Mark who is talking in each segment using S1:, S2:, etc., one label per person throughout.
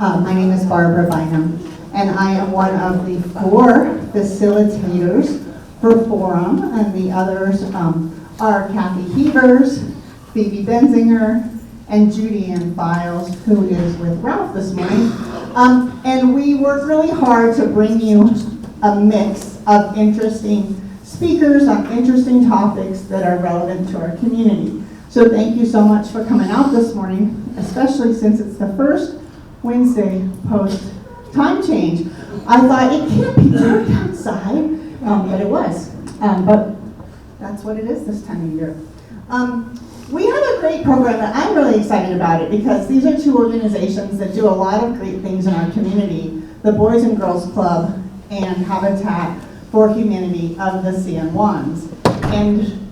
S1: My name is Barbara Bynum, and I am one of the 4 facilitators for Forum, and the others are Kathy Heavers, Phoebe Benzinger, and Judy Ann Files, who is with Ralph this morning. And we work really hard to bring you a mix of interesting speakers on interesting topics that are relevant to our community. So thank you so much for coming out this morning, especially since it's the first Wednesday post time change. I thought it can't be dark outside, but it was. But that's what it is this time of year. We have a great program, and I'm really excited about it because these are 2 organizations that do a lot of great things in our community, the Boys and Girls Club and Habitat for Humanity of the San Juans. And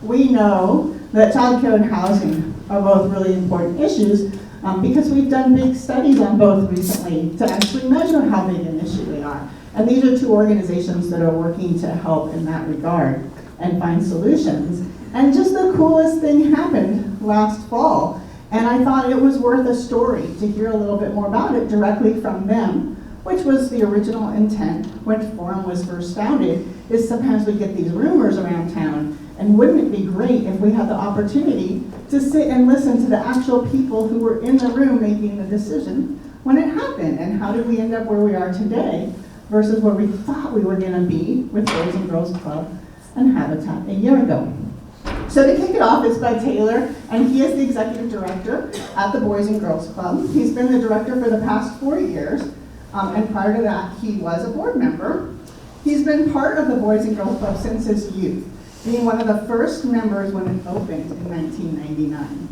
S1: we know that childcare and housing are both really important issues because we've done big studies on both recently to actually measure how big an issue they are. And these are 2 organizations that are working to help in that regard and find solutions. And just the coolest thing happened last fall. And I thought it was worth a story to hear a little bit more about it directly from them, which was the original intent when Forum was first founded, is sometimes we get these rumors around town. And wouldn't it be great if we had the opportunity to sit and listen to the actual people who were in the room making the decision when it happened? And how did we end up where we are today versus where we thought we were gonna be with Boys and Girls Club and Habitat a year ago? So to kick it off is Bud Taylor, and he is the executive director at the Boys and Girls Club. He's been the director for the past 4 years, and prior to that, he was a board member. He's been part of the Boys and Girls Club since his youth, being one of the first members when it opened in 1999.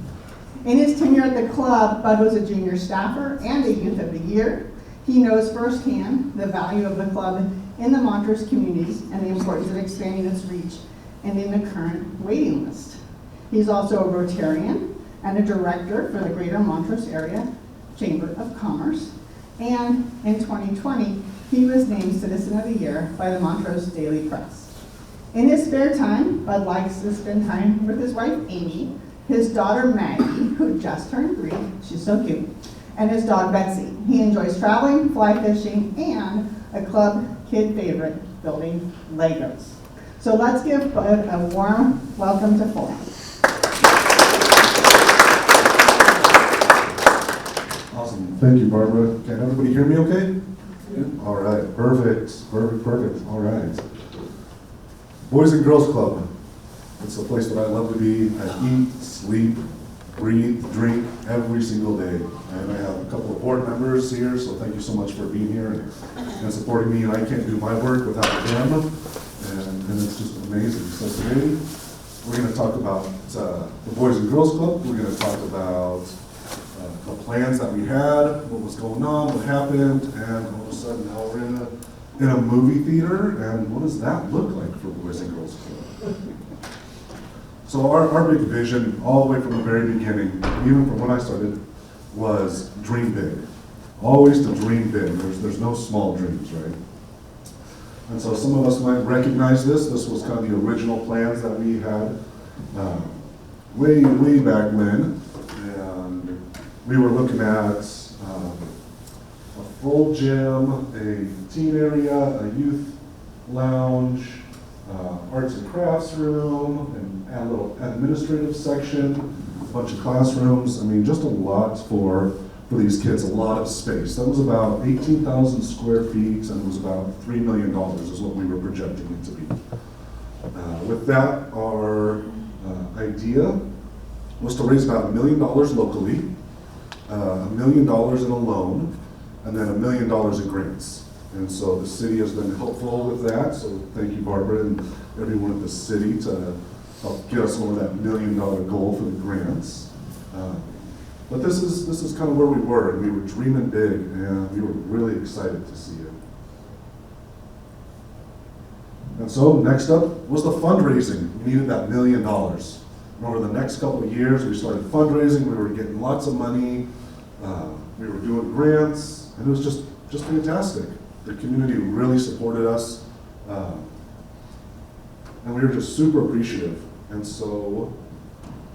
S1: In his tenure at the club, Bud was a junior staffer and a Youth of the Year. He knows firsthand the value of the club in the Montrose communities and the importance of expanding its reach and in the current waiting list. He's also a Rotarian and a director for the Greater Montrose Area Chamber of Commerce. And in 2020, he was named Citizen of the Year by the Montrose Daily Press. In his spare time, Bud likes to spend time with his wife, Amy, his daughter, Maggie, who just turned 3, she's so cute, and his dog, Betsy. He enjoys traveling, fly fishing, and a club kid favorite, building Legos. So let's give Bud a warm welcome to Forum.
S2: Awesome. Thank you, Barbara. Can everybody hear me okay? Yeah. All right. Perfect. All right. Boys and Girls Club. It's a place that I love to be. I eat, sleep, breathe, drink every single day. And I have a couple of board members here, so thank you so much for being here and supporting me. And I can't do my work without them. And it's just amazing. So today, we're going to talk about the Boys and Girls Club. We're going to talk about the plans that we had, what was going on, what happened, and all of a sudden now we're in a movie theater, and what does that look like for Boys and Girls Club? So our big vision, all the way from the very beginning, even from when I started, was dream big. Always to dream big. There's no small dreams, right? And so some of us might recognize this. This was kind of the original plans that we had way back when. And we were looking at a full gym, a teen area, a youth lounge, arts and crafts room, and a little administrative section, a bunch of classrooms. I mean, just a lot for these kids, a lot of space. That was about 18,000 square feet, and it was about $3 million is what we were projecting it to be. With that, our idea was to raise about $1 million locally, $1 million in a loan, and then $1 million in grants. And so the city has been helpful with that, so thank you, Barbara, and everyone at the city to help get us over that $1 million goal for the grants. But this is kind of where we were, and we were dreaming big, and we were really excited to see it. And so next up was the fundraising. We needed that $1 million. And over the next couple of years, we started fundraising. We were getting lots of money. We were doing grants, and it was just fantastic. The community really supported us, and we were just super appreciative. And so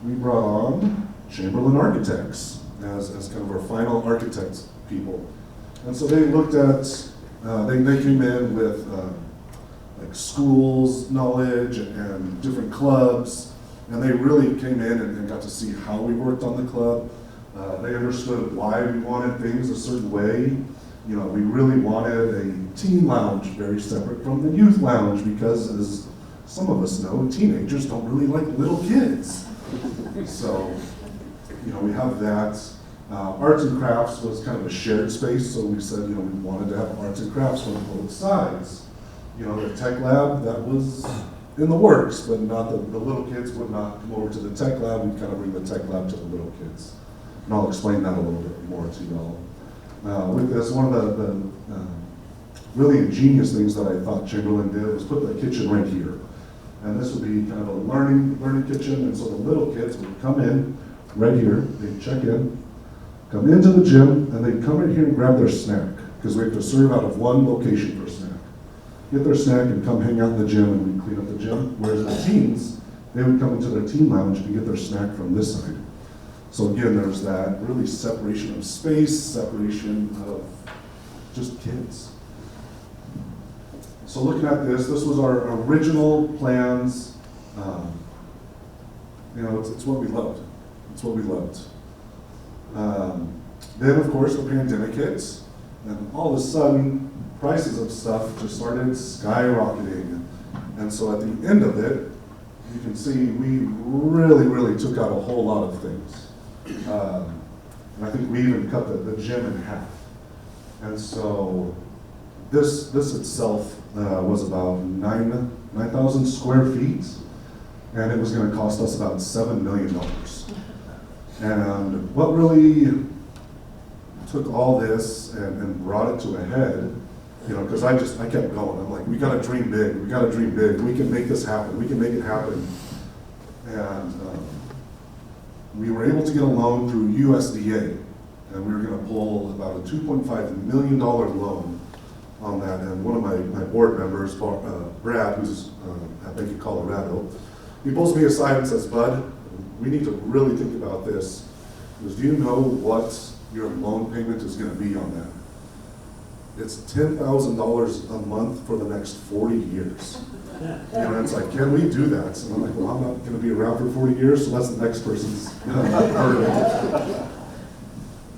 S2: we brought on Chamberlain Architects. as kind of our final architect people. And so they looked at, they came in with like schools knowledge and different clubs, and they really came in and got to see how we worked on the club. They understood why we wanted things a certain way. You know, we really wanted a teen lounge very separate from the youth lounge because, as some of us know, teenagers don't really like little kids. So, you know, we have that. Arts and crafts was kind of a shared space, so we said, you know, we wanted to have arts and crafts on both sides. You know, the tech lab, that was in the works, but not the little kids would not come over to the tech lab. We'd kind of bring the tech lab to the little kids. And I'll explain that a little bit more to y'all. With this, one of the really ingenious things that I thought Chamberlain did was put the kitchen right here. And this would be kind of a learning kitchen, and so the little kids would come in right here, they'd check in, come into the gym, and they'd come right here and grab their snack, because we have to serve out of one location for snack. Get their snack and come hang out in the gym, and we'd clean up the gym. Whereas the teens, they would come into their teen lounge and get their snack from this side. So again, there's that really separation of space, separation of just kids. So looking at this was our original plans. You know, it's what we loved. It's what we loved. Then, of course, the pandemic hits, and all of a sudden, prices of stuff just started skyrocketing. And so at the end of it, you can see we really took out a whole lot of things. And I think we even cut the gym in half. And so this itself was about 9,000 square feet, and it was going to cost us about $7 million. And what really took all this and brought it to a head, you know, because I kept going. I'm like, we got to dream big. We got to dream big. We can make this happen. We can make it happen. And we were able to get a loan through USDA, and we were going to pull about a $2.5 million loan on that. And one of my board members, Brad, who's at Bank of Colorado, he pulls me aside and says, Bud, we need to really think about this. Because do you know what your loan payment is going to be on that? It's $10,000 a month for the next 40 years. And it's like, can we do that? And I'm like, well, I'm not going to be around for 40 years, so that's the next person's burden.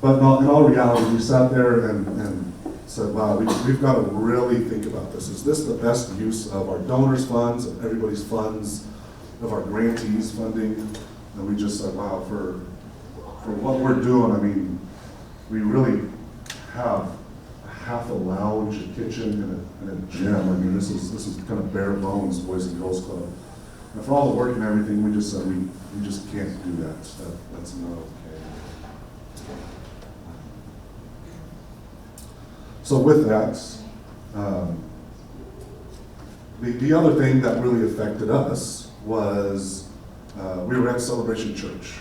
S2: But in all reality, we sat there and said, wow, we've got to really think about this. Is this the best use of our donors' funds, of everybody's funds, of our grantees' funding? And we just said, wow, for what we're doing, I mean, we really have half a lounge, a kitchen, and a gym. I mean, this is kind of bare bones Boys and Girls Club. And for all the work and everything, we just said we just can't do that. That's not okay. So with that, the other thing that really affected us was we were at Celebration Church,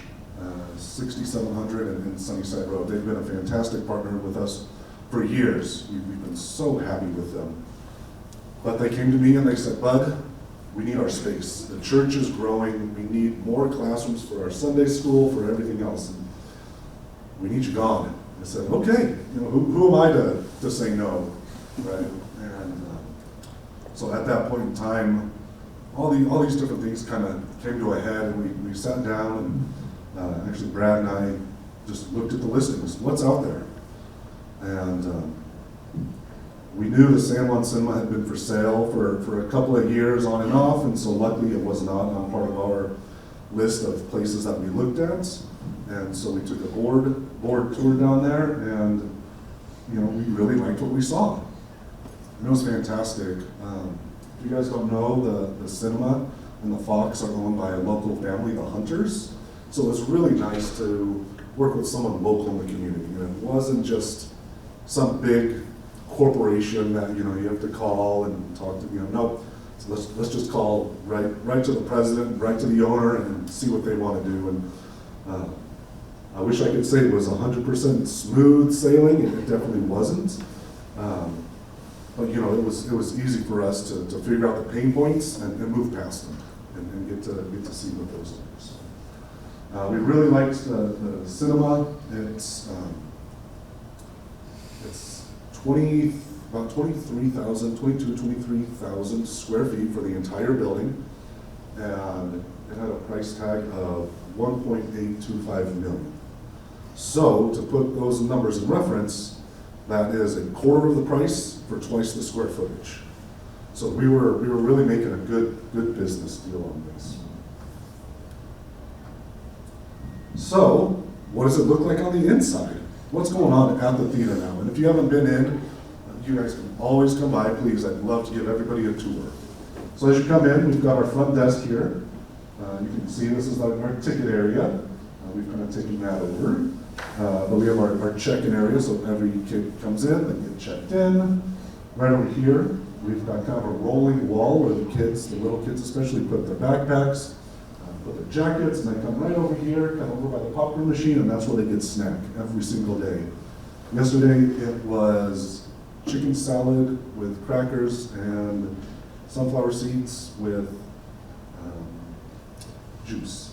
S2: 6700 and Sunnyside Road. They've been a fantastic partner with us for years. We've been so happy with them. But they came to me and they said, Bud, we need our space. The church is growing. We need more classrooms for our Sunday school, for everything else. And we need you gone. I said, okay, you know, who am I to say no, right? And so at that point in time, all these different things kind of came to a head, and we sat down, and actually Brad and I just looked at the listings. What's out there? And we knew the San Juan Cinema had been for sale for a couple of years on and off, and so luckily it was not on part of our list of places that we looked at. And so we took a board tour down there, and you know, we really liked what we saw. And it was fantastic. If you guys don't know, the cinema and the Fox are owned by a local family, the Hunters. So it was really nice to work with someone local in the community. And it wasn't just some big corporation that you have to call and talk to. No. So let's just call right to the president, right to the owner, and see what they want to do. And I wish I could say it was 100% smooth sailing, and it definitely wasn't. But it was easy for us to figure out the pain points and move past them and get to see what those things. We really liked the cinema. It's 23,000 square feet for the entire building, and it had a price tag of $1.825 million. So to put those numbers in reference, that is a quarter of the price for twice the square footage. So we were really making a good business deal on this. So what does it look like on the inside? What's going on at the theater now? And if you haven't been in, you guys can always come by, please. I'd love to give everybody a tour. So as you come in, we've got our front desk here. You can see this is our ticket area. We've kind of taken that over. But we have our check-in area, so every kid comes in, they get checked in. Right over here, we've got kind of a rolling wall where the little kids especially, put their backpacks, put their jackets, and they come right over here, kind of over by the popcorn machine, and that's where they get snack every single day. Yesterday, it was chicken salad with crackers and sunflower seeds with juice.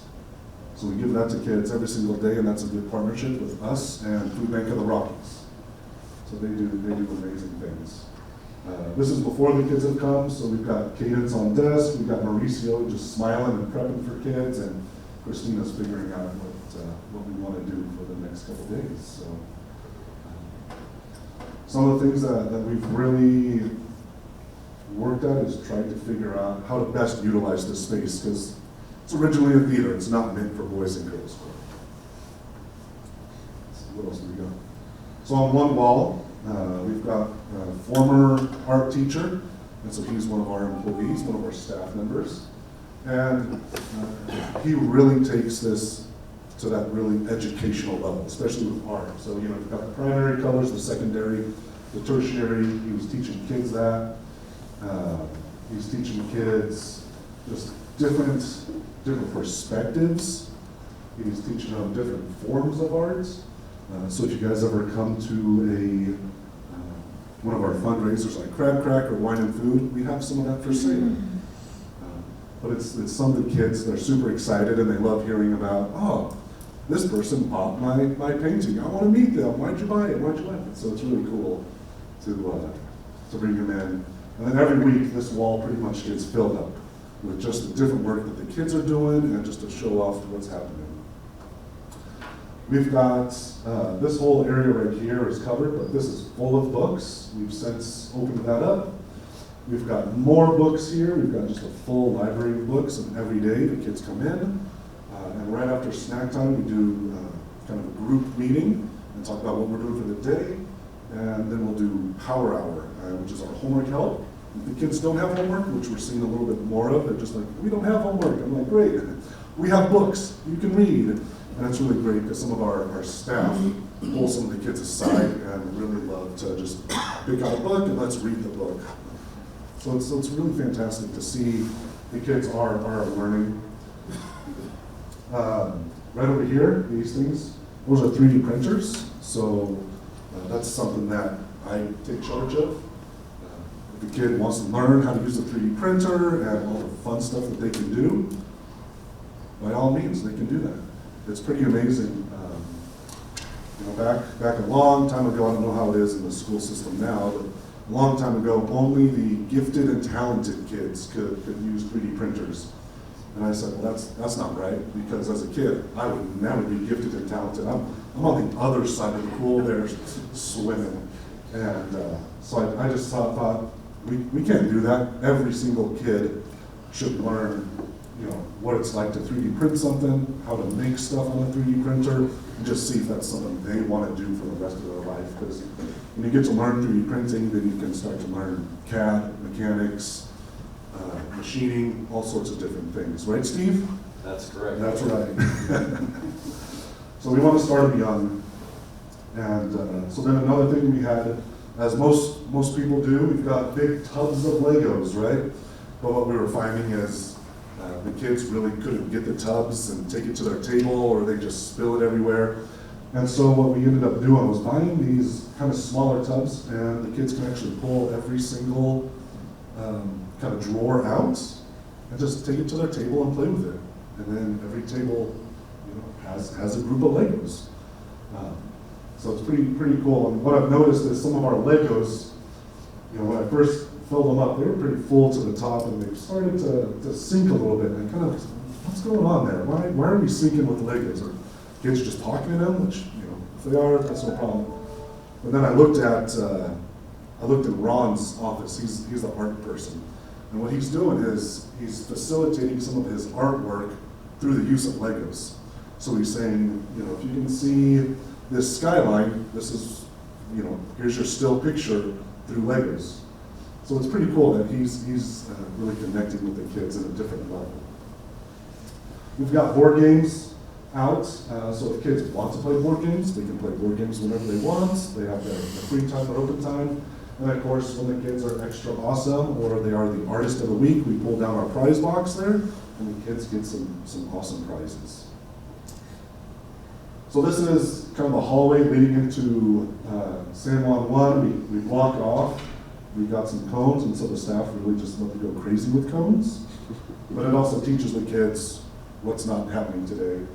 S2: So we give that to kids every single day, and that's a good partnership with us and Food Bank of the Rockies. So they do amazing things. This is before the kids have come, so we've got Cadence on desk, we've got Mauricio just smiling and prepping for kids, and Christina's figuring out what we want to do for the next couple days. So some of the things that we've really worked at is trying to figure out how to best utilize this space, because it's originally a theater. It's not meant for boys and girls. So what else do we got? So on one wall, we've got a former art teacher, and so he's one of our employees, one of our staff members. And he really takes this to that really educational level, especially with art. So, you've got the primary colors, the secondary, the tertiary. He was teaching kids that. He's teaching kids just different perspectives. He's teaching them different forms of arts. So if you guys ever come to one of our fundraisers like Crab Crack or Wine and Food, we have some of that for sale. But it's some of the kids, they're super excited and they love hearing about, oh, this person bought my painting. I want to meet them. Why'd you buy it? Why'd you like it? So it's really cool to bring them in. And then every week, this wall pretty much gets filled up with just the different work that the kids are doing and just to show off what's happening. We've got, this whole area right here is covered, but this is full of books. We've since opened that up. We've got more books here. We've got just a full library of books, and every day the kids come in. And right after snack time, we do kind of a group meeting and talk about what we're doing for the day. And then we'll do Power Hour, which is our homework help. If the kids don't have homework, which we're seeing a little bit more of, they're just like, we don't have homework. I'm like, great, we have books, you can read. And that's really great because some of our staff pull some of the kids aside and really love to just pick out a book and let's read the book. So it's really fantastic to see the kids are learning. Right over here, these things, those are 3D printers. So that's something that I take charge of. If the kid wants to learn how to use a 3D printer and all the fun stuff that they can do, by all means, they can do that. It's pretty amazing. Back a long time ago, I don't know how it is in the school system now, but a long time ago, only the gifted and talented kids could use 3D printers. And I said, well, that's not right, because as a kid, I would never be gifted and talented. I'm on the other side of the pool there swimming. And so I just thought, we can't do that. Every single kid should learn what it's like to 3D print something, how to make stuff on a 3D printer, and just see if that's something they want to do for the rest of their life. Because when you get to learn 3D printing, then you can start to learn CAD, mechanics, machining, all sorts of different things. Right, Steve?
S3: That's correct.
S2: That's right. So we want to start them young. And so then another thing we had, as most people do, we've got big tubs of Legos, right? But what we were finding is the kids really couldn't get the tubs and take it to their table, or they just spill it everywhere. And so what we ended up doing was buying these kind of smaller tubs, and the kids can actually pull every single kind of drawer out and just take it to their table and play with it. And then every table, has a group of Legos. So it's pretty cool. And what I've noticed is some of our Legos, when I first filled them up, they were pretty full to the top, and they've started to sink a little bit. And I kind of, what's going on there? Why are we sinking with Legos? Are kids just talking to them? Which, if they are, that's no problem. But then I looked at Ron's office. He's the art person. And what he's doing is he's facilitating some of his artwork through the use of Legos. So he's saying, if you can see this skyline, this is, here's your still picture through Legos. So it's pretty cool that he's really connecting with the kids at a different level. We've got board games out, so if kids want to play board games, they can play board games whenever they want. They have their free time or open time. And of course, when the kids are extra awesome or they are the artist of the week, we pull down our prize box there, and the kids get some awesome prizes. So this is kind of a hallway leading into San Juan 1. We block it off. We've got some cones, and so the staff really just love to go crazy with cones. But it also teaches the kids what's not happening today.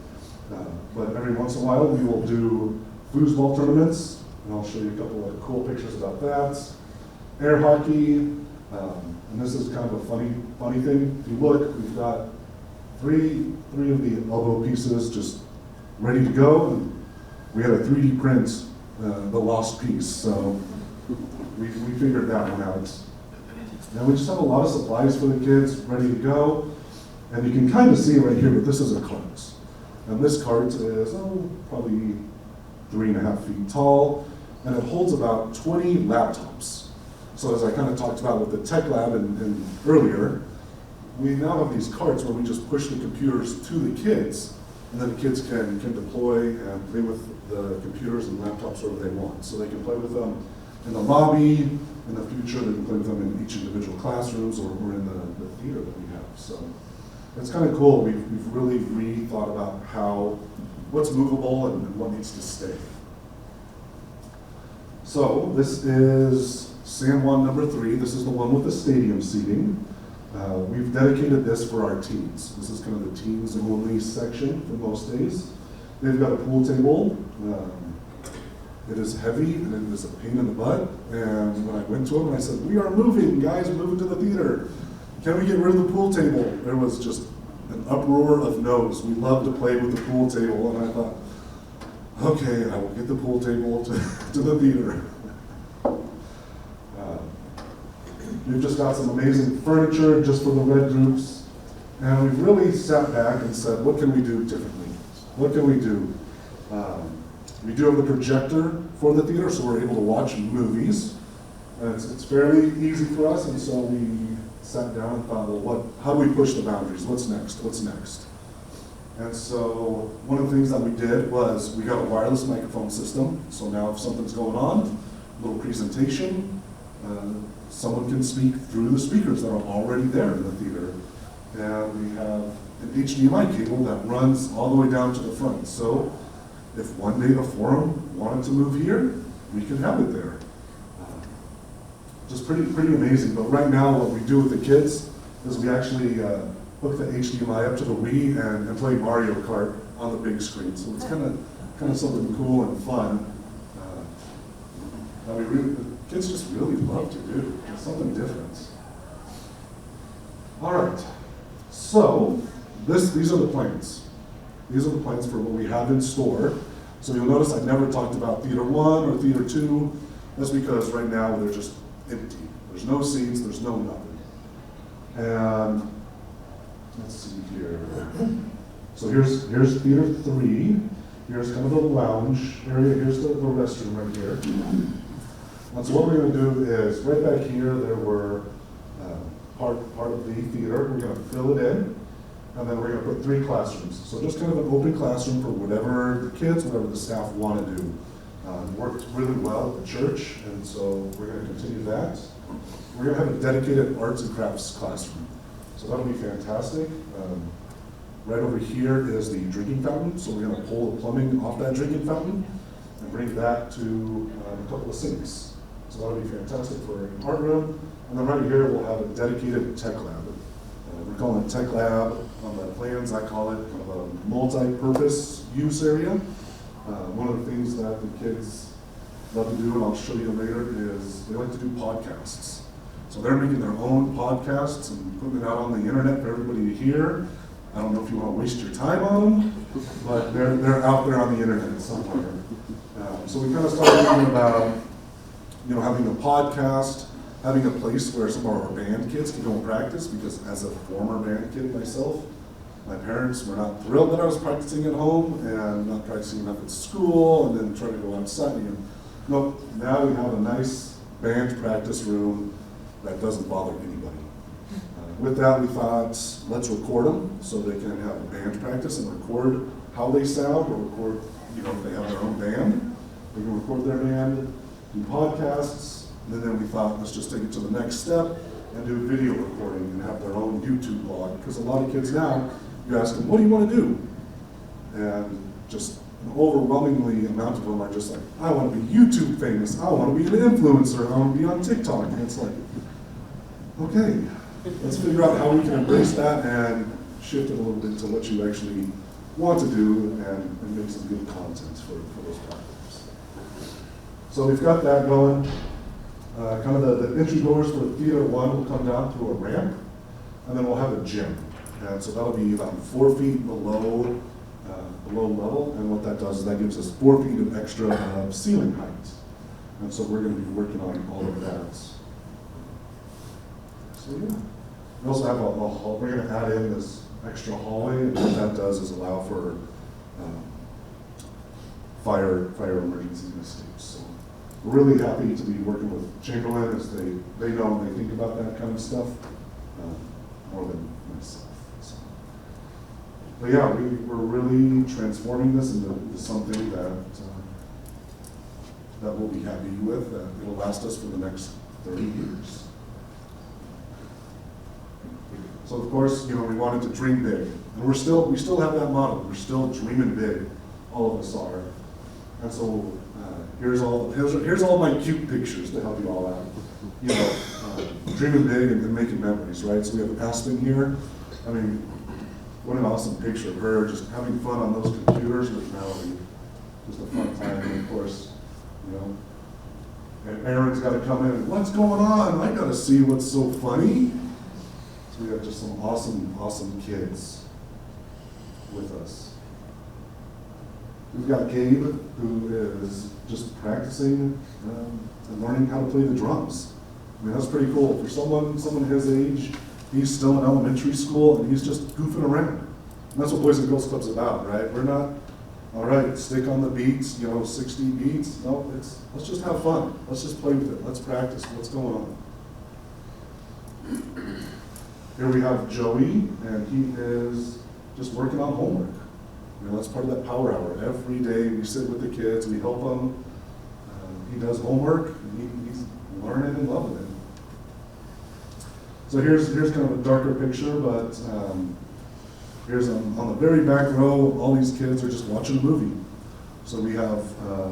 S2: But every once in a while, we will do foosball tournaments, and I'll show you a couple of cool pictures about that. Air hockey, and this is kind of a funny thing. If you look, we've got three of the elbow pieces just ready to go, and we had a 3D print the lost piece, so we figured that one out. And we just have a lot of supplies for the kids ready to go, and you can kind of see right here, but this is a cart. And this cart is probably 3.5 feet tall, and it holds about 20 laptops. So as I kind of talked about with the tech lab and earlier, we now have these carts where we just push the computers to the kids, and then the kids can deploy and play with the computers and laptops wherever they want. So they can play with them in the lobby. In the future, they can play with them in each individual classrooms or in the theater that we have. So it's kind of cool. We've really rethought about what's movable and what needs to stay. So this is San Juan number 3. This is the one with the stadium seating. We've dedicated this for our teens. This is kind of the teens only section for most days. They've got a pool table. It is heavy and it is a pain in the butt. And when I went to them, I said, "We are moving, guys, we're moving to the theater. Can we get rid of the pool table?" There was just an uproar of no's. We love to play with the pool table. And I thought, okay, I will get the pool table to the theater. We've just got some amazing furniture just for the red groups. And we've really sat back and said, what can we do differently? What can we do? We do have the projector for the theater, so we're able to watch movies. And it's fairly easy for us, and so we sat down and thought, well, how do we push the boundaries? What's next? What's next? And so one of the things that we did was we got a wireless microphone system. So now if something's going on, a little presentation, someone can speak through the speakers that are already there in the theater. And we have an HDMI cable that runs all the way down to the front. So if one day the forum wanted to move here, we could have it there. Just pretty amazing. But right now what we do with the kids is we actually hook the HDMI up to the Wii and play Mario Kart on the big screen. So it's kind of something cool and fun that the kids just really love to do. It's something different. All right. So these are the plans. These are the plans for what we have in store. So you'll notice I never talked about Theater 1 or Theater 2. That's because right now they're just empty. There's no seats, there's no nothing. And let's see here. So here's Theater 3. Here's kind of the lounge area. Here's the restroom right here. And so what we're going to do is, right back here, there were part of the theater. We're going to fill it in, and then we're going to put 3 classrooms. So just kind of an open classroom for whatever the kids, whatever the staff want to do. It worked really well at the church, and so we're going to continue that. We're going to have a dedicated arts and crafts classroom. So that'll be fantastic. Right over here is the drinking fountain, so we're going to pull the plumbing off that drinking fountain and bring that to a couple of sinks. So that'll be fantastic for an art room. And then right here we'll have a dedicated tech lab. We're calling it Tech Lab. On the plans, I call it kind of a multi-purpose use area. One of the things that the kids love to do, and I'll show you later, is they like to do podcasts. So they're making their own podcasts and putting it out on the internet for everybody to hear. I don't know if you want to waste your time on them, but they're out there on the internet somewhere. So we kind of started thinking about, having a podcast, having a place where some of our band kids can go and practice, because as a former band kid myself, my parents were not thrilled that I was practicing at home and not practicing enough at school and then trying to go outside. Nope, now we have a nice band practice room that doesn't bother anybody. With that, we thought, let's record them so they can have a band practice and record how they sound, or record, if they have their own band, they can record their band, do podcasts, and then we thought, let's just take it to the next step and do video recording and have their own YouTube blog. Because a lot of kids now, you ask them, what do you want to do? And just an overwhelmingly amount of them are just like, I want to be YouTube famous, I want to be an influencer, I want to be on TikTok. And it's like, okay, let's figure out how we can embrace that and shift it a little bit to what you actually want to do and make some good content for those platforms. So we've got that going. Kind of the entry doors for Theater 1 will come down through a ramp, and then we'll have a gym. And so that'll be about 4 feet below level, and what that does is that gives us 4 feet of extra ceiling height. And so we're going to be working on all of that. So yeah. We also have a hall. We're going to add in this extra hallway, and what that does is allow for fire emergency escapes. So we're really happy to be working with Chamberlain, as they know and they think about that kind of stuff more than myself. So. But yeah, we're really transforming this into something that we'll be happy with. It'll last us for the next 30 years. So of course, we wanted to dream big, and we still have that model. We're still dreaming big. All of us are. And so here's all my cute pictures to help you all out. Dreaming big and making memories, right? So we have Aspen here. I mean, what an awesome picture of her just having fun on those computers with Melody. Just a fun time, and of course, and Aaron's got to come in and, what's going on? I got to see what's so funny. So we have just some awesome kids with us. We've got Gabe, who is just practicing and learning how to play the drums. I mean, that's pretty cool. For someone his age, he's still in elementary school and he's just goofing around. And that's what Boys and Girls Club's about, right? We're not, all right, stick on the beats, 60 beats. No, let's just have fun. Let's just play with it. Let's practice what's going on. Here we have Joey, and he is just working on homework. That's part of that power hour. Every day we sit with the kids, we help them. He does homework, and he's learning and loving it. So here's kind of a darker picture, but here's on the very back row, all these kids are just watching a movie. So we have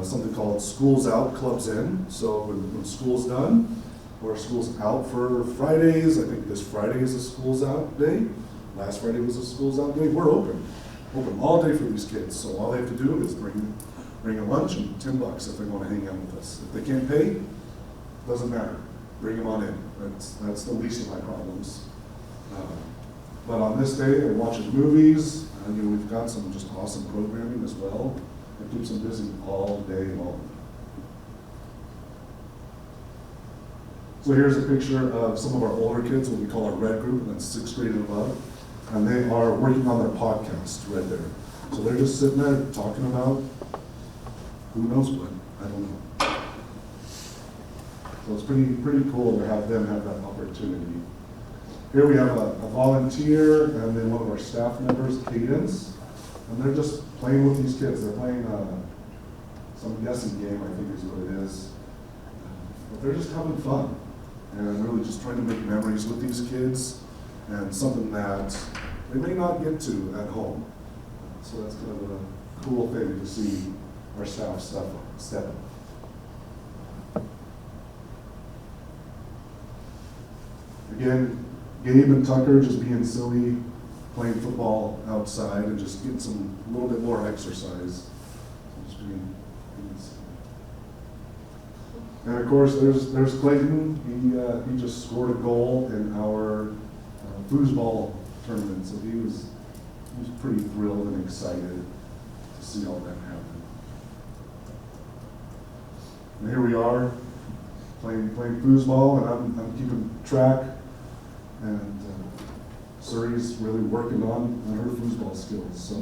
S2: something called School's Out, Club's In. So when school's done, or school's out for Fridays, I think this Friday is a school's out day. Last Friday was a school's out day. We're open all day for these kids. So all they have to do is bring a lunch and $10 if they want to hang out with us. If they can't pay, doesn't matter. Bring them on in. That's the least of my problems. But on this day, they're watching movies. We've got some just awesome programming as well. It keeps them busy all day long. So here's a picture of some of our older kids, what we call our red group, and that's 6th grade and above. And they are working on their podcast right there. So they're just sitting there talking about who knows what. I don't know. So it's pretty cool to have them have that opportunity. Here we have a volunteer and then one of our staff members, Cadence. And they're just playing with these kids. They're playing some guessing game, I think is what it is. But they're just having fun and really just trying to make memories with these kids, and something that they may not get to at home. So that's kind of a cool thing to see our staff step up. Again, Gabe and Tucker just being silly, playing football outside and just getting a little bit more exercise. Just being silly. And of course, there's Clayton. He just scored a goal in our foosball tournament, so he was pretty thrilled and excited to see all that happen. And here we are, playing foosball, and I'm keeping track, and Suri's really working on her foosball skills. So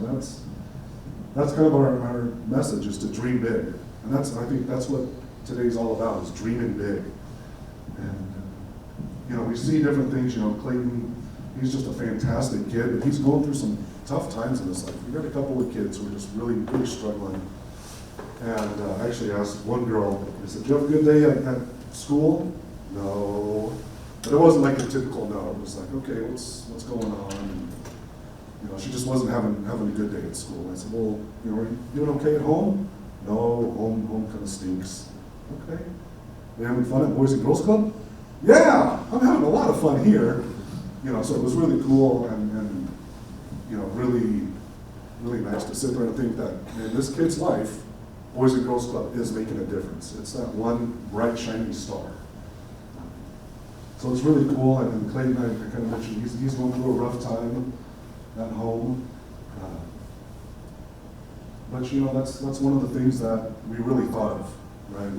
S2: that's kind of our message, is to dream big, and I think that's what today's all about, is dreaming big. And we see different things. Clayton, he's just a fantastic kid, but he's going through some tough times in his life. We've got a couple of kids who are just really struggling. And I actually asked one girl, I said, "Did you have a good day at school?" "No." But it wasn't like a typical no. It was like, "Okay, what's going on?" And, she just wasn't having a good day at school. I said, "Well, are you doing okay at home?" "No, home kind of stinks." "Okay. You having fun at Boys and Girls Club?" "Yeah, I'm having a lot of fun here." So it was really cool and really, really nice to sit there and think that in this kid's life, Boys and Girls Club is making a difference. It's that one bright, shining star. So it's really cool. And Clayton, I kind of mentioned, he's going through a rough time at home. But that's one of the things that we really thought of, right?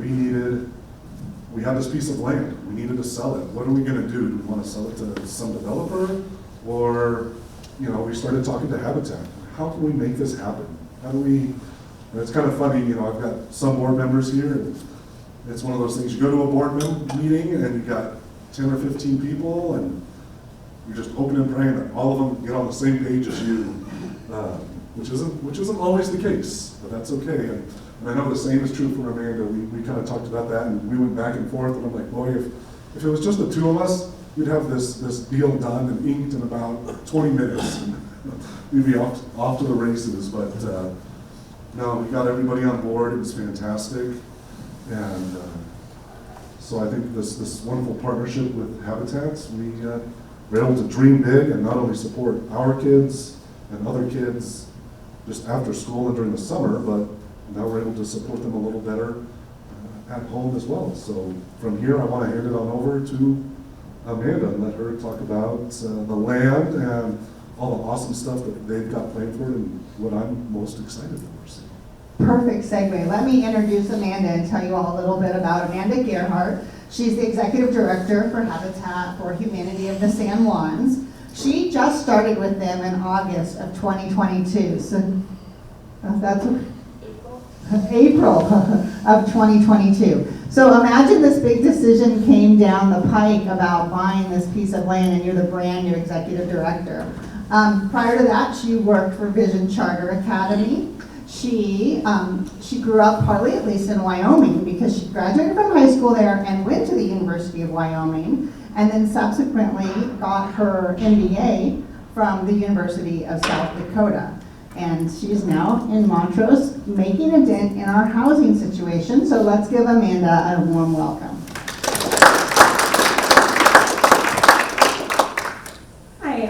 S2: We had this piece of land. We needed to sell it. What are we going to do? Do we want to sell it to some developer? Or, we started talking to Habitat. How can we make this happen? How do we, and it's kind of funny, I've got some board members here, and it's one of those things, you go to a board meeting and you got 10 or 15 people, and you're just hoping and praying that all of them get on the same page as you, which isn't always the case, but that's okay. And I know the same is true for Amanda. We kind of talked about that, and we went back and forth, and I'm like, boy, if it was just the two of us, we'd have this deal done and inked in about 20 minutes, and we'd be off to the races. But no, we got everybody on board. It was fantastic, and so I think this wonderful partnership with Habitats, we were able to dream big and not only support our kids and other kids just after school and during the summer, but now we're able to support them a little better at home as well. So from here, I want to hand it on over to Amanda and let her talk about the land and all the awesome stuff that they've got planned for it and what I'm most excited for. So.
S1: Perfect segue. Let me introduce Amanda and tell you all a little bit about Amanda Gerhardt. She's the Executive Director for Habitat for Humanity of the San Juans. She just started with them in August of 2022. So that's April of 2022. So imagine this big decision came down the pike about buying this piece of land, and you're the brand new executive director. Prior to that, she worked for Vision Charter Academy. She grew up partly, at least, in Wyoming, because she graduated from high school there and went to the University of Wyoming, and then subsequently got her MBA from the University of South Dakota. And she's now in Montrose, making a dent in our housing situation. So let's give Amanda a warm welcome.
S3: Hi,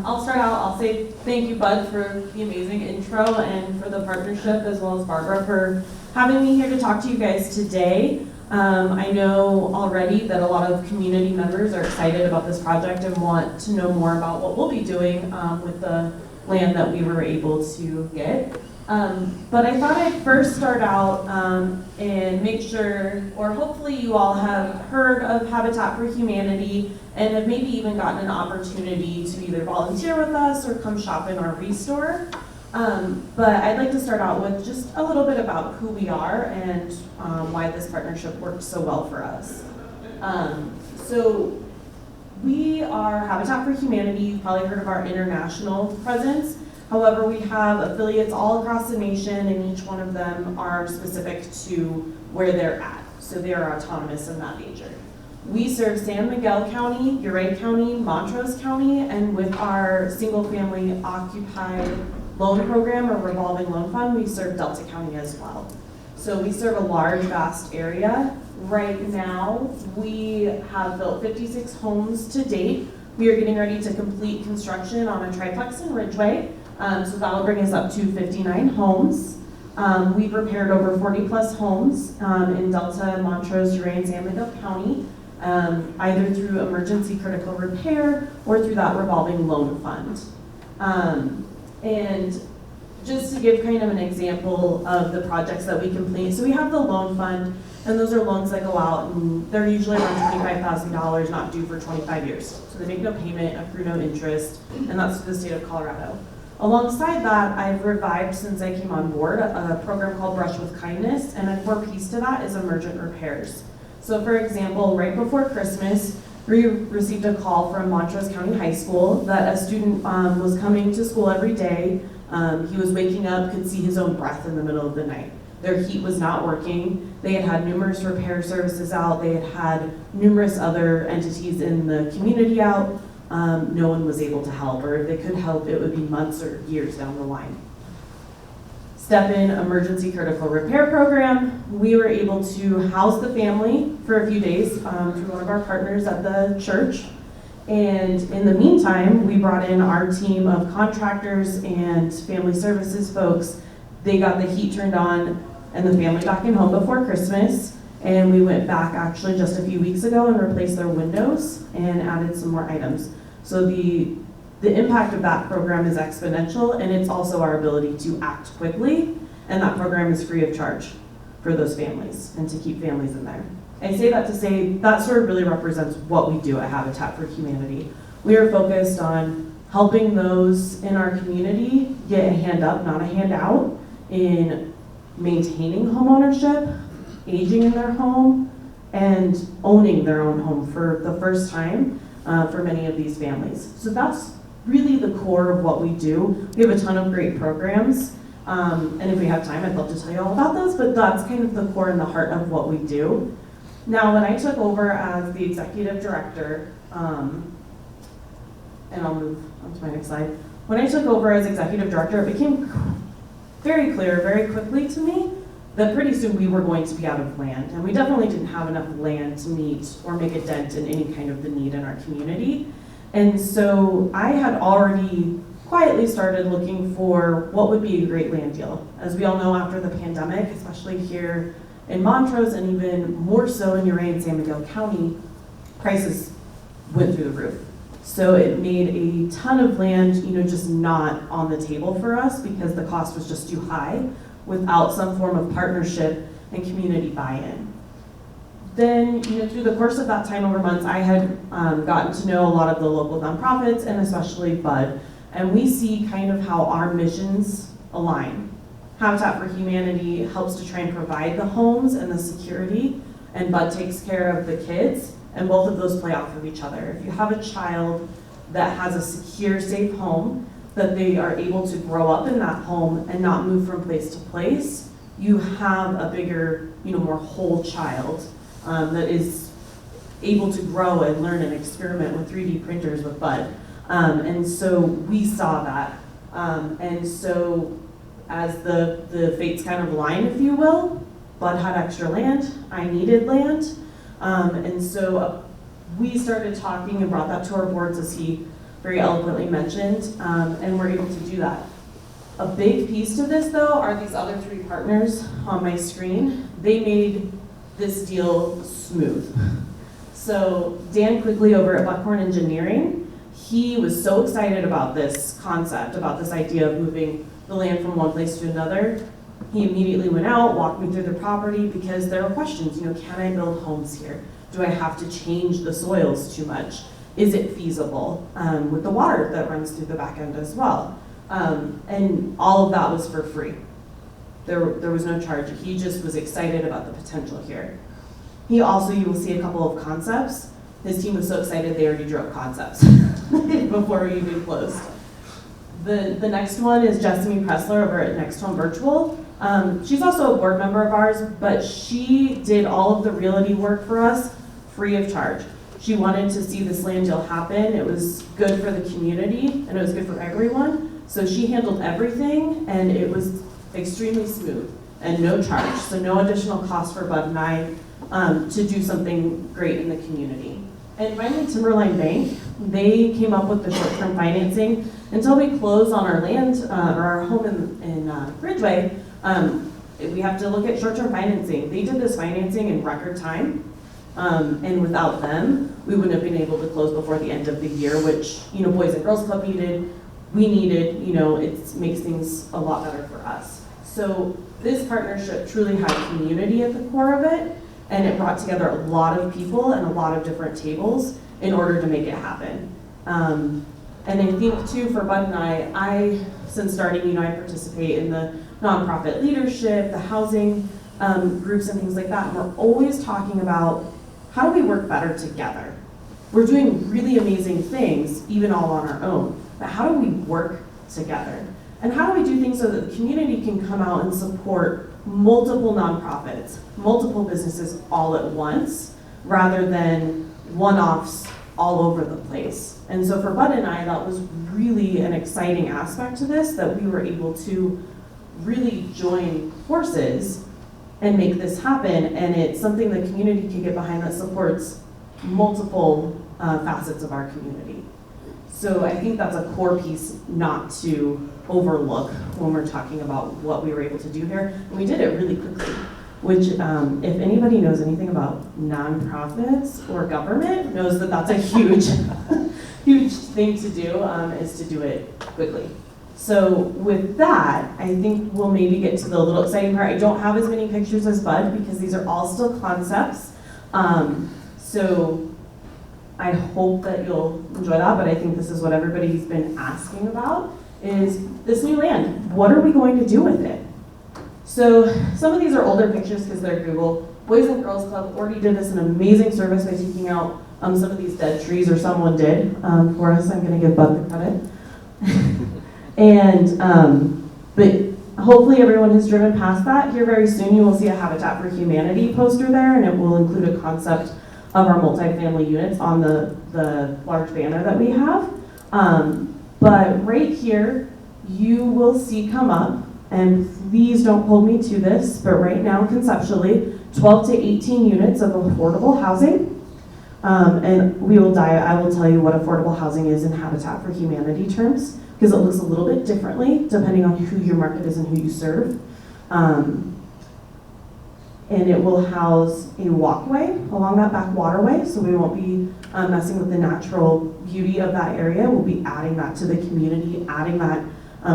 S3: I'll start out, I'll say thank you, Bud, for the amazing intro and for the partnership, as well as Barbara for having me here to talk to you guys today. I know already that a lot of community members are excited about this project and want to know more about what we'll be doing with the land that we were able to get. But I thought I'd first start out and make sure, or hopefully you all have heard of Habitat for Humanity and have maybe even gotten an opportunity to either volunteer with us or come shop in our restore. But I'd like to start out with just a little bit about who we are and why this partnership worked so well for us. So we are Habitat for Humanity. You've probably heard of our international presence. However, we have affiliates all across the nation, and each one of them are specific to where they're at. So they are autonomous in that nature. We serve San Miguel County, Ouray County, Montrose County, and with our single-family occupied loan program or revolving loan fund, we serve Delta County as well. So we serve a large, vast area. Right now, we have built 56 homes to date. We are getting ready to complete construction on a triplex in Ridgeway, so that will bring us up to 59 homes. We've repaired over 40 plus homes in Delta, Montrose, Uray, and San Miguel County, either through emergency critical repair or through that revolving loan fund. And just to give kind of an example of the projects that we complete, so we have the loan fund, and those are loans that go out, and they're usually around $25,000, not due for 25 years. So they make no payment, accrue no interest, and that's through the state of Colorado. Alongside that, I've revived, since I came on board, a program called Brush with Kindness, and a core piece to that is emergent repairs. So for example, right before Christmas, we received a call from Montrose County High School that a student was coming to school every day. He was waking up, could see his own breath in the middle of the night. Their heat was not working. They had had numerous repair services out. They had had numerous other entities in the community out. No one was able to help, or if they could help, it would be months or years down the line. Step in emergency critical repair program. We were able to house the family for a few days through one of our partners at the church. And in the meantime, we brought in our team of contractors and family services folks. They got the heat turned on and the family back in home before Christmas. And we went back actually just a few weeks ago and replaced their windows and added some more items. So the impact of that program is exponential, and it's also our ability to act quickly, and that program is free of charge for those families and to keep families in there. I say that to say that sort of really represents what we do at Habitat for Humanity. We are focused on helping those in our community get a hand up, not a handout, in maintaining homeownership, aging in their home, and owning their own home for the first time for many of these families. So that's really the core of what we do. We have a ton of great programs, and if we have time, I'd love to tell you all about those, but that's kind of the core and the heart of what we do. Now, when I took over as the executive director, and I'll move on to my next slide. When I took over as executive director, it became very clear very quickly to me that pretty soon we were going to be out of land, and we definitely didn't have enough land to meet or make a dent in any kind of the need in our community. And so I had already quietly started looking for what would be a great land deal. As we all know, after the pandemic, especially here in Montrose and even more so in Uray and San Miguel County, prices went through the roof. So it made a ton of land, just not on the table for us because the cost was just too high without some form of partnership and community buy-in. Then, through the course of that time over months, I had gotten to know a lot of the local nonprofits and especially BUD, and we see kind of how our missions align. Habitat for Humanity helps to try and provide the homes and the security, and BUD takes care of the kids, and both of those play off of each other. If you have a child that has a secure, safe home, that they are able to grow up in that home and not move from place to place, you have a bigger, more whole child that is able to grow and learn and experiment with 3D printers with BUD. And so we saw that. And so as the fates kind of align, if you will, BUD had extra land, I needed land. And so we started talking and brought that to our boards, as he very eloquently mentioned, and we're able to do that. A big piece to this, though, are these other three partners on my screen. They made this deal smooth. So Dan Quigley over at Buckhorn Engineering, he was so excited about this concept, about this idea of moving the land from one place to another. He immediately went out, walked me through the property because there were questions, can I build homes here? Do I have to change the soils too much? Is it feasible with the water that runs through the back end as well? And all of that was for free. There was no charge. He just was excited about the potential here. He also, you will see a couple of concepts. His team was so excited they already drew up concepts before we even closed. The next one is Jessamy Pressler over at Next Home Virtual. She's also a board member of ours, but she did all of the realty work for us free of charge. She wanted to see this land deal happen. It was good for the community and it was good for everyone. So she handled everything and it was extremely smooth and no charge. So no additional cost for Bud and I to do something great in the community. And finally, Timberline Bank, they came up with the short-term financing. Until we close on our land, or our home in Ridgeway, we have to look at short-term financing. They did this financing in record time, and without them, we wouldn't have been able to close before the end of the year, which, you know, Boys and Girls Club needed, we needed, you know, it makes things a lot better for us. So this partnership truly had community at the core of it, and it brought together a lot of people and a lot of different tables in order to make it happen. And I think too, for Bud and I, since starting, you know, I participate in the nonprofit leadership, the housing groups and things like that, and we're always talking about how do we work better together? We're doing really amazing things, even all on our own, but how do we work together? And how do we do things so that the community can come out and support multiple nonprofits, multiple businesses all at once, rather than one-offs all over the place? And so for Bud and I, that was really an exciting aspect to this, that we were able to really join forces and make this happen, and it's something the community can get behind that supports multiple facets of our community. So I think that's a core piece not to overlook when we're talking about what we were able to do here. And we did it really quickly, which if anybody knows anything about nonprofits or government, knows that that's a huge, huge thing to do, is to do it quickly. So with that, I think we'll maybe get to the little exciting part. I don't have as many pictures as Bud because these are all still concepts. So I hope that you'll enjoy that, but I think this is what everybody's been asking about, is this new land. What are we going to do with it? So some of these are older pictures because they're Google. Boys and Girls Club already did us an amazing service by taking out some of these dead trees, or someone did for us. I'm gonna give Bud the credit. And, but hopefully everyone has driven past that. Here very soon you will see a Habitat for Humanity poster there, and it will include a concept of our multifamily units on the large banner that we have. But right here, you will see come up, and please don't hold me to this, but right now conceptually, 12 to 18 units of affordable housing. And I will tell you what affordable housing is in Habitat for Humanity terms, because it looks a little bit differently depending on who your market is and who you serve. And it will house a walkway along that back waterway, so we won't be messing with the natural beauty of that area. We'll be adding that to the community, adding that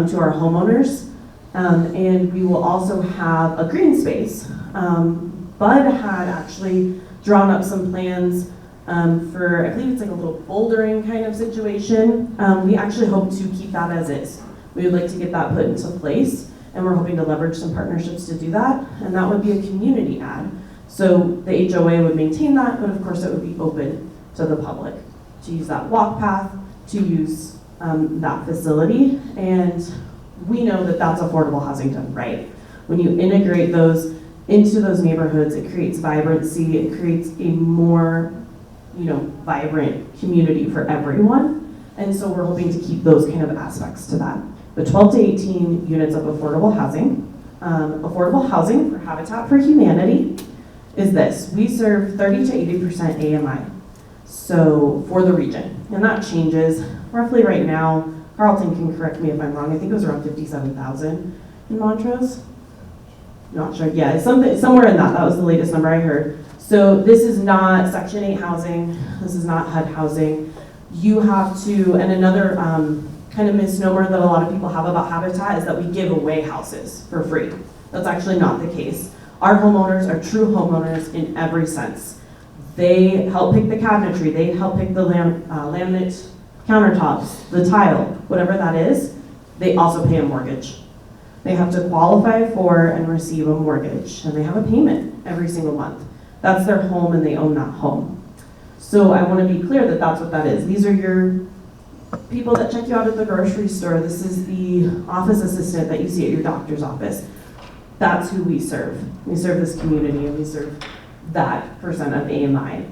S3: to our homeowners. And we will also have a green space. Bud had actually drawn up some plans for, I believe it's like a little bouldering kind of situation. We actually hope to keep that as is. We would like to get that put into place, and we're hoping to leverage some partnerships to do that, and that would be a community ad. So the HOA would maintain that, but of course it would be open to the public to use that walk path, to use that facility, and we know that that's affordable housing done right. When you integrate those into those neighborhoods, it creates vibrancy, it creates a more, vibrant community for everyone. And so we're hoping to keep those kind of aspects to that. But 12 to 18 units of affordable housing. Affordable housing for Habitat for Humanity is this. We serve 30 to 80% AMI, so for the region. And that changes roughly right now. Carlton can correct me if I'm wrong. I think it was around 57,000 in Montrose. Not sure. Yeah, somewhere in that. That was the latest number I heard. So this is not Section 8 housing. This is not HUD housing. You have to, and another kind of misnomer that a lot of people have about Habitat is that we give away houses for free. That's actually not the case. Our homeowners are true homeowners in every sense. They help pick the cabinetry. They help pick the laminate countertops, the tile, whatever that is. They also pay a mortgage. They have to qualify for and receive a mortgage, and they have a payment every single month. That's their home, and they own that home. So I want to be clear that that's what that is. These are your people that check you out at the grocery store. This is the office assistant that you see at your doctor's office. That's who we serve. We serve this community, and we serve that percent of AMI.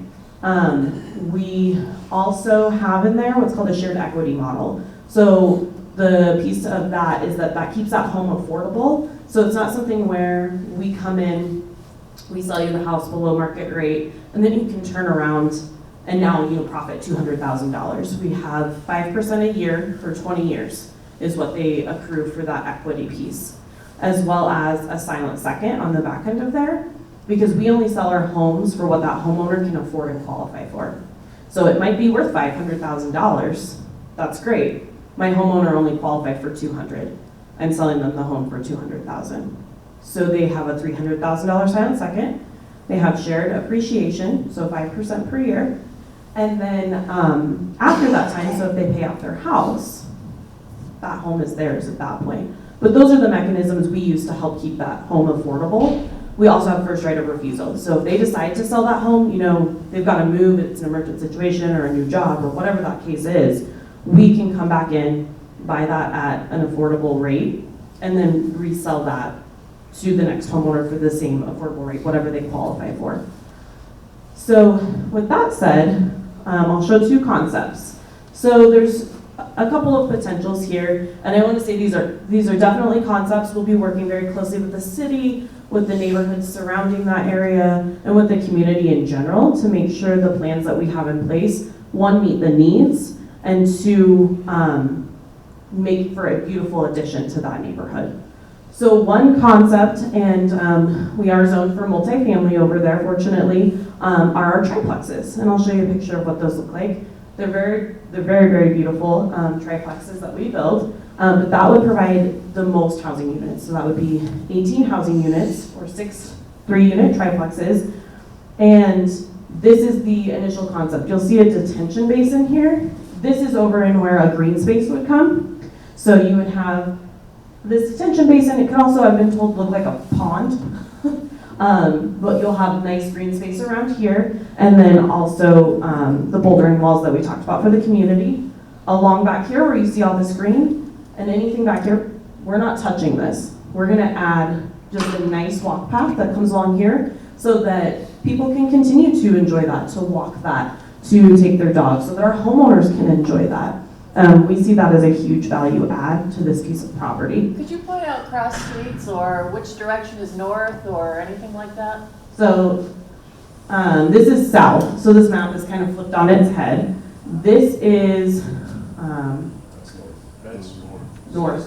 S3: We also have in there what's called a shared equity model. So the piece of that is that keeps that home affordable. So it's not something where we come in, we sell you the house below market rate, and then you can turn around and now profit $200,000. We have 5% a year for 20 years is what they accrue for that equity piece, as well as a silent second on the back end of there, because we only sell our homes for what that homeowner can afford and qualify for. So it might be worth $500,000. That's great. My homeowner only qualified for $200,000. I'm selling them the home for $200,000. So they have a $300,000 silent second. They have shared appreciation, so 5% per year. And then after that time, so if they pay off their house, that home is theirs at that point. But those are the mechanisms we use to help keep that home affordable. We also have first right of refusal. So if they decide to sell that home, they've got to move, it's an emergent situation or a new job or whatever that case is, we can come back in, buy that at an affordable rate, and then resell that to the next homeowner for the same affordable rate, whatever they qualify for. So with that said, I'll show two concepts. So there's a couple of potentials here, and I want to say these are definitely concepts. We'll be working very closely with the city, with the neighborhoods surrounding that area, and with the community in general to make sure the plans that we have in place, one, meet the needs, and two, make for a beautiful addition to that neighborhood. So one concept, and we are zoned for multifamily over there, fortunately, are our triplexes. And I'll show you a picture of what those look like. They're very, very beautiful triplexes that we build. But that would provide the most housing units. So that would be 18 housing units or 6 3-unit triplexes. And this is the initial concept. You'll see a detention basin here. This is over in where a green space would come. So you would have this detention basin. It could also, I've been told, look like a pond. But you'll have nice green space around here. And then also the bouldering walls that we talked about for the community. Along back here where you see all this green, and anything back here, we're not touching this. We're gonna add just a nice walk path that comes along here so that people can continue to enjoy that, to walk that, to take their dogs, so that our homeowners can enjoy that. We see that as a huge value add to this piece of property.
S4: Could you point out cross streets or which direction is north or anything like that?
S3: So this is south, so this map is kind of flipped on its head. This is north.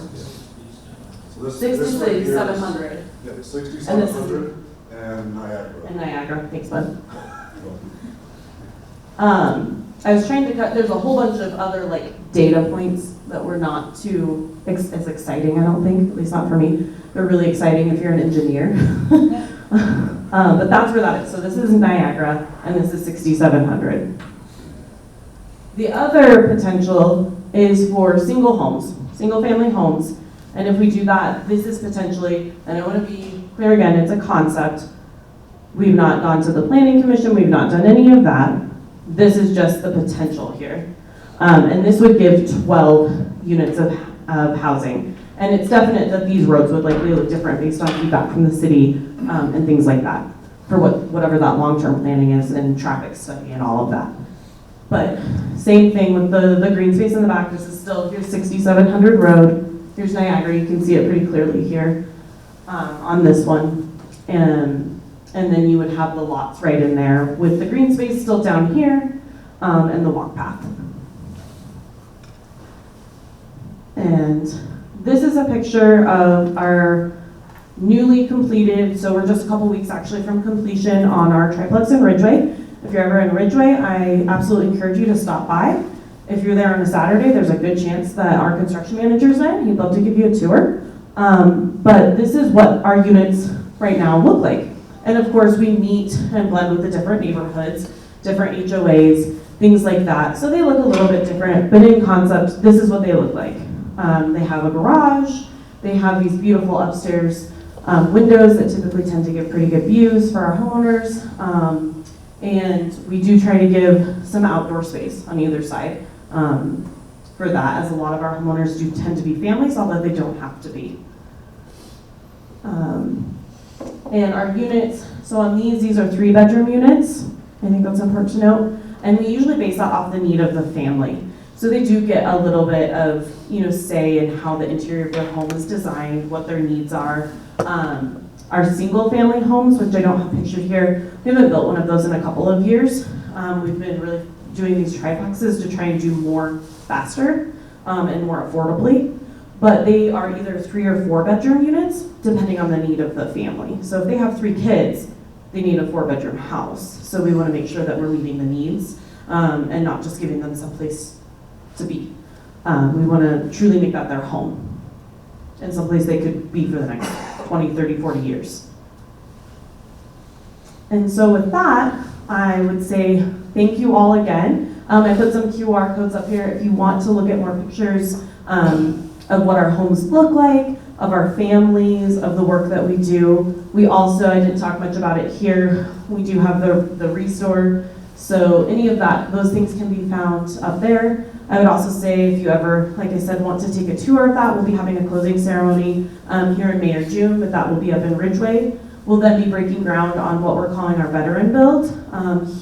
S2: So this
S3: 6700.
S2: Yeah, 6700 and Niagara.
S3: And Niagara, thanks bud. I was trying to cut, there's a whole bunch of other data points that were not too as exciting, I don't think, at least not for me. They're really exciting if you're an engineer. But that's where that is. So this is Niagara and this is 6700. The other potential is for single homes, single family homes. And if we do that, this is potentially, and I want to be clear again, it's a concept. We've not gone to the planning commission, we've not done any of that. This is just the potential here. And this would give 12 units of housing. And it's definite that these roads would likely look different based on feedback from the city and things like that, for whatever that long-term planning is and traffic study and all of that. But same thing with the green space in the back. This is still, here's 6700 Road. Here's Niagara. You can see it pretty clearly here on this one. And then you would have the lots right in there with the green space still down here and the walk path. And this is a picture of our newly completed, so we're just a couple weeks actually from completion on our triplex in Ridgeway. If you're ever in Ridgeway, I absolutely encourage you to stop by. If you're there on a Saturday, there's a good chance that our construction manager's there. He'd love to give you a tour. But this is what our units right now look like. And of course, we meet and blend with the different neighborhoods, different HOAs, things like that. So they look a little bit different, but in concept, this is what they look like. They have a garage. They have these beautiful upstairs windows that typically tend to give pretty good views for our homeowners. And we do try to give some outdoor space on either side for that, as a lot of our homeowners do tend to be families, although they don't have to be. And our units, so on these are 3-bedroom units. I think that's important to note. And we usually base that off the need of the family. So they do get a little bit of, say in how the interior of their home is designed, what their needs are. Our single-family homes, which I don't have pictured here, we haven't built one of those in a couple of years. We've been really doing these triplexes to try and do more faster and more affordably. But they are either 3 or 4 bedroom units, depending on the need of the family. So if they have 3 kids, they need a 4-bedroom house. So we want to make sure that we're meeting the needs and not just giving them someplace to be. We want to truly make that their home and someplace they could be for the next 20, 30, 40 years. And so with that, I would say thank you all again. I put some QR codes up here if you want to look at more pictures of what our homes look like, of our families, of the work that we do. We also, I didn't talk much about it here, we do have the restore. So any of that, those things can be found up there. I would also say if you ever, like I said, want to take a tour of that, we'll be having a closing ceremony here in May or June, but that will be up in Ridgeway. We'll then be breaking ground on what we're calling our veteran build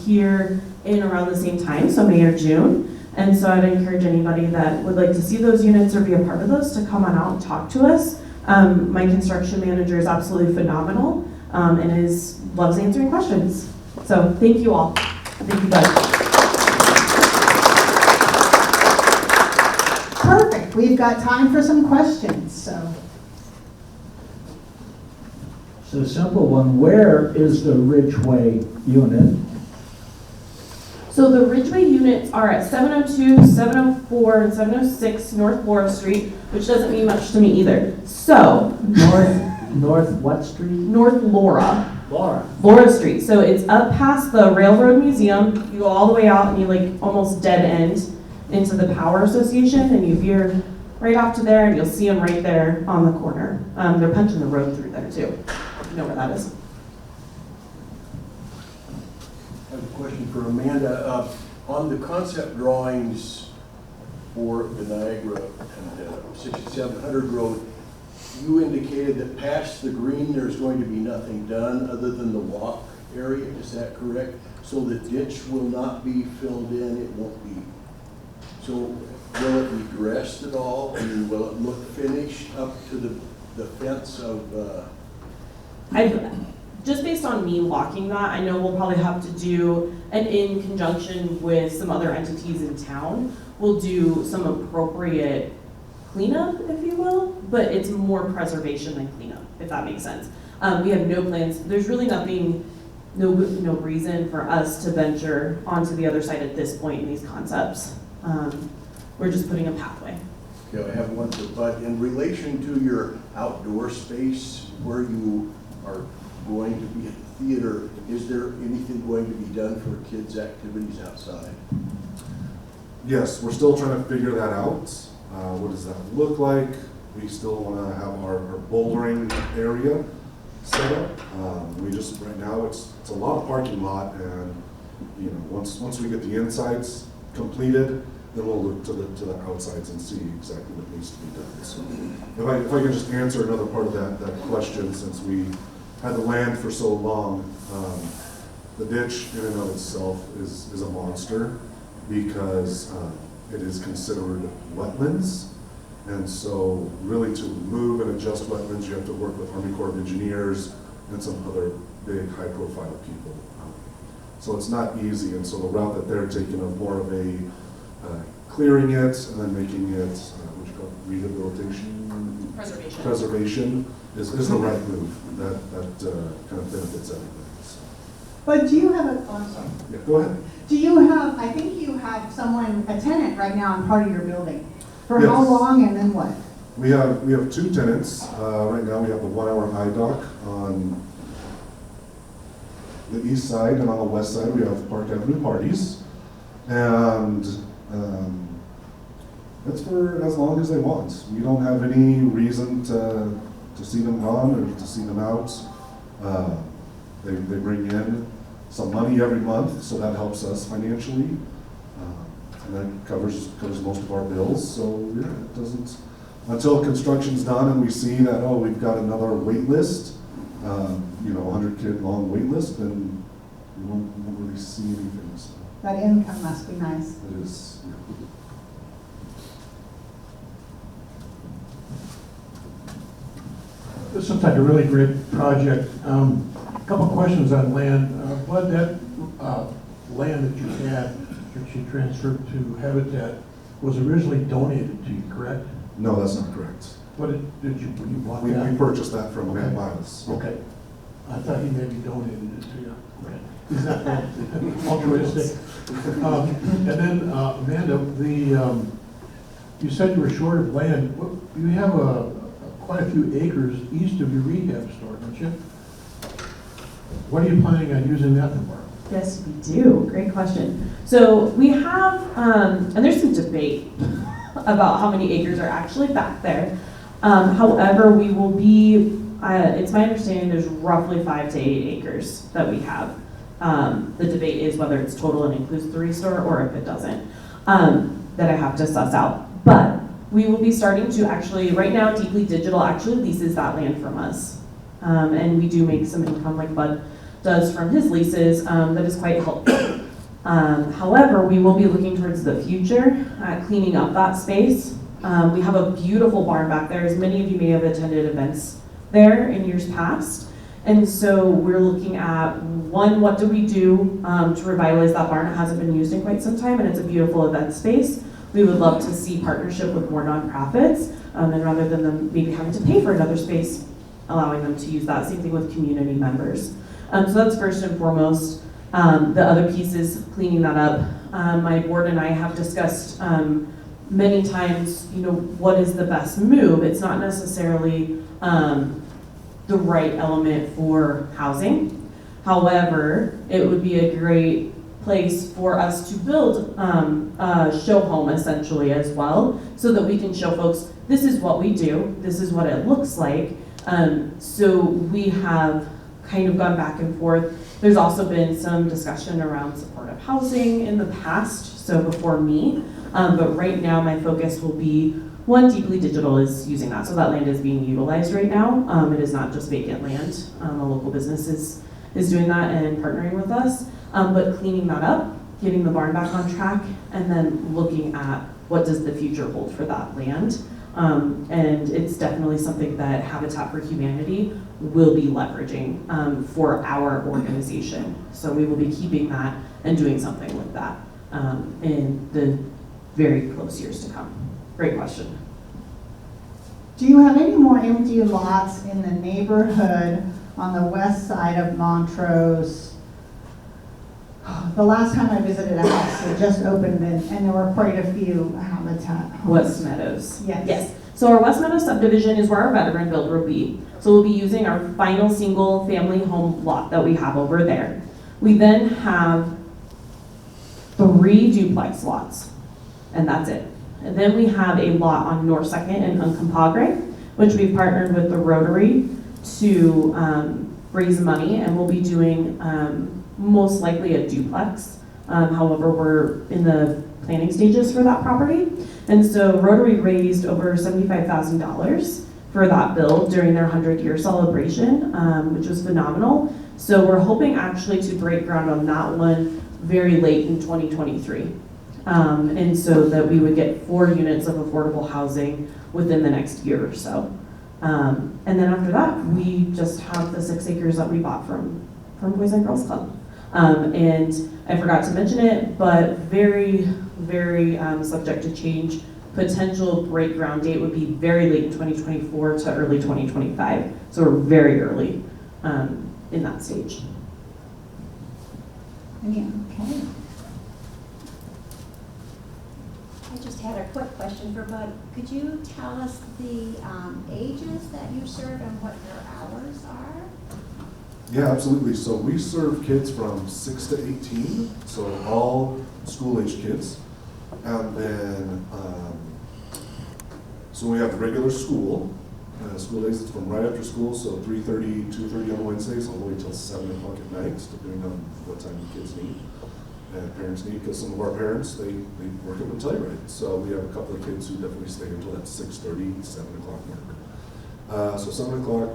S3: here in around the same time, so May or June. And so I'd encourage anybody that would like to see those units or be a part of those to come on out and talk to us. My construction manager is absolutely phenomenal and loves answering questions. So thank you all. Thank you, Doug.
S1: Perfect. We've got time for some questions, so.
S5: So simple one, where is the Ridgeway unit?
S3: So the Ridgeway units are at 702, 704, and 706 North Laura Street, which doesn't mean much to me either. So
S5: North what street?
S3: North Laura.
S5: Laura.
S3: Street. So it's up past the Railroad Museum. You go all the way out and you like almost dead end into the Power Association, and you veer right off to there, and you'll see them right there on the corner. They're punching the road through there too. You know where that is.
S6: I have a question for Amanda. On the concept drawings for the Niagara and 6700 Road, you indicated that past the green there's going to be nothing done other than the walk area. Is that correct? So the ditch will not be filled in, it won't be. So will it be dressed at all? I mean, will it look finished up to the fence of?
S3: Just based on me walking that, I know we'll probably have to do, and in conjunction with some other entities in town, we'll do some appropriate cleanup, if you will, but it's more preservation than cleanup, if that makes sense. We have no plans, there's really nothing, no reason for us to venture onto the other side at this point in these concepts. We're just putting a pathway.
S6: Okay, I have one for Bud. In relation to your outdoor space where you are going to be at the theater, is there anything going to be done for kids' activities outside?
S2: Yes, we're still trying to figure that out. What does that look like? We still want to have our bouldering area set up. We just, right now, it's a lot of parking lot, and you know, once we get the insides completed, then we'll look to the outsides and see exactly what needs to be done. So if I can just answer another part of that question, since we had the land for so long, the ditch in and of itself is a monster because it is considered wetlands. And so really to move and adjust wetlands, you have to work with Army Corps of Engineers and some other big high profile people. So it's not easy, and so the route that they're taking of more of a clearing it and then making it, what you call it, rehabilitation? Preservation is the right move. That kind of benefits everybody. So.
S1: But do you have a, oh, I'm sorry.
S2: Yeah, go ahead.
S1: Do you have, I think you have someone, a tenant right now on part of your building. For
S2: Yes.
S1: how long and then what?
S2: We have 2 tenants. Right now we have the 1 hour eye dock on the east side, and on the west side we have Park Avenue Parties. And it's for as long as they want. We don't have any reason to see them gone or to see them out. They bring in some money every month, so that helps us financially. And that covers most of our bills. So yeah, it doesn't, until construction's done and we see that, oh, we've got another wait list, 100 kid long wait list, then we won't really see anything. So
S1: That income must be nice.
S2: it is. Yeah.
S6: This
S7: This looks like a really great project. A couple questions on land. Bud, that land that you had, that you transferred to Habitat, was originally donated to you, correct?
S2: No, that's not correct.
S7: What did you bought
S2: We
S7: that?
S2: purchased that from Matt
S7: Okay.
S2: Miles.
S7: Okay. I thought he maybe donated it to you. Okay. He's not that altruistic. And then, Amanda, you said you were short of land. You have quite a few acres east of your rehab store, don't you? What are you planning on using that for?
S3: Yes, we do. Great question. So we have, and there's some debate about how many acres are actually back there. However, we will be, it's my understanding there's roughly 5 to 8 acres that we have. The debate is whether it's total and includes the restore or if it doesn't, that I have to suss out. But we will be starting to actually, right now, Deeply Digital actually leases that land from us. And we do make some income like Bud does from his leases that is quite helpful. However, we will be looking towards the future at cleaning up that space. We have a beautiful barn back there, as many of you may have attended events there in years past. And so we're looking at, one, what do we do to revitalize that barn? It hasn't been used in quite some time, and it's a beautiful event space. We would love to see partnership with more nonprofits, and rather than them maybe having to pay for another space, allowing them to use that. Same thing with community members. So that's first and foremost. The other piece is cleaning that up. My board and I have discussed many times, what is the best move? It's not necessarily the right element for housing. However, it would be a great place for us to build a show home essentially as well, so that we can show folks, this is what we do, this is what it looks like. So we have kind of gone back and forth. There's also been some discussion around supportive housing in the past, so before me. But right now my focus will be, one, Deeply Digital is using that, so that land is being utilized right now. It is not just vacant land. A local business is doing that and partnering with us. But cleaning that up, getting the barn back on track, and then looking at what does the future hold for that land. And it's definitely something that Habitat for Humanity will be leveraging for our organization. So we will be keeping that and doing something with that in the very close years to come. Great question.
S1: Do you have any more empty lots in the neighborhood on the west side of Montrose? The last time I visited a house that just opened and there were quite a few Habitat homes.
S3: West Meadows.
S1: Yes.
S3: So our West Meadows subdivision is where our veteran build will be. So we'll be using our final single family home lot that we have over there. We then have 3 duplex lots, and that's it. And then we have a lot on North 2nd and Uncompahgre, which we've partnered with the Rotary to raise money, and we'll be doing most likely a duplex. However, we're in the planning stages for that property. And so Rotary raised over $75,000 for that build during their 100-year celebration, which was phenomenal. So we're hoping actually to break ground on that one very late in 2023. And so that we would get 4 units of affordable housing within the next year or so. And then after that, we just have the 6 acres that we bought from Boys and Girls Club. And I forgot to mention it, but very, very subject to change. Potential break ground date would be very late in 2024 to early 2025. So we're very early in that stage.
S1: Yeah, okay.
S8: I just had a quick question for Bud. Could you tell us the ages that you serve and what your hours are?
S2: Yeah, absolutely. So we serve kids from 6 to 18, so all school-age kids. And then, so we have the regular school. School days, it's from right after school, so 3:30, 2:30 on Wednesdays, all the way till 7 o'clock at night, depending on what time the kids need. And parents need, because some of our parents, they work up until right. So we have a couple of kids who definitely stay until that 6:30, 7 o'clock mark. So 7 o'clock,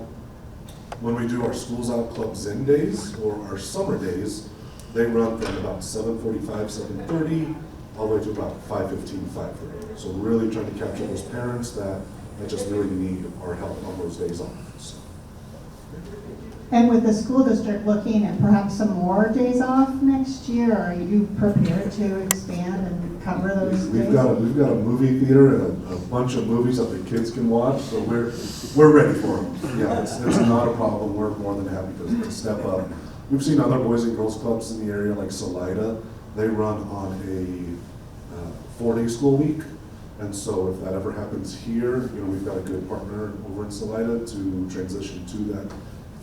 S2: when we do our Schools Out Club Zen days, or our summer days, they run from about 7:45, 7:30, all the way to about 5:15, 5:30. So we're really trying to capture those parents that just really need our help on those days off. So.
S1: And with the school district looking at perhaps some more days off next year, are you prepared to expand and cover those days?
S2: We've got a movie theater and a bunch of movies that the kids can watch, so we're ready for them. Yeah, it's not a problem. We're more than happy to step up. We've seen other Boys and Girls Clubs in the area, like Salida. They run on a 4-day school week. And so if that ever happens here, we've got a good partner over in Salida to transition to that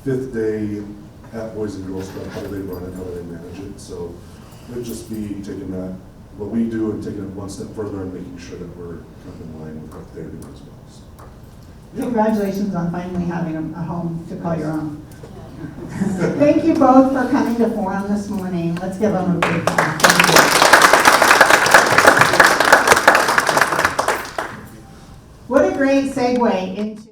S2: 5th day at Boys and Girls Club, how do they run it, how do they manage it. So it'd just be taking that, what we do, and taking it one step further and making sure that we're kind of in line with what they're doing as well. So, yeah. Congratulations
S1: on finally having a home to call your own. Thank you both for coming to Forum this morning. Let's give them a big clap. Thank you. What a great segue into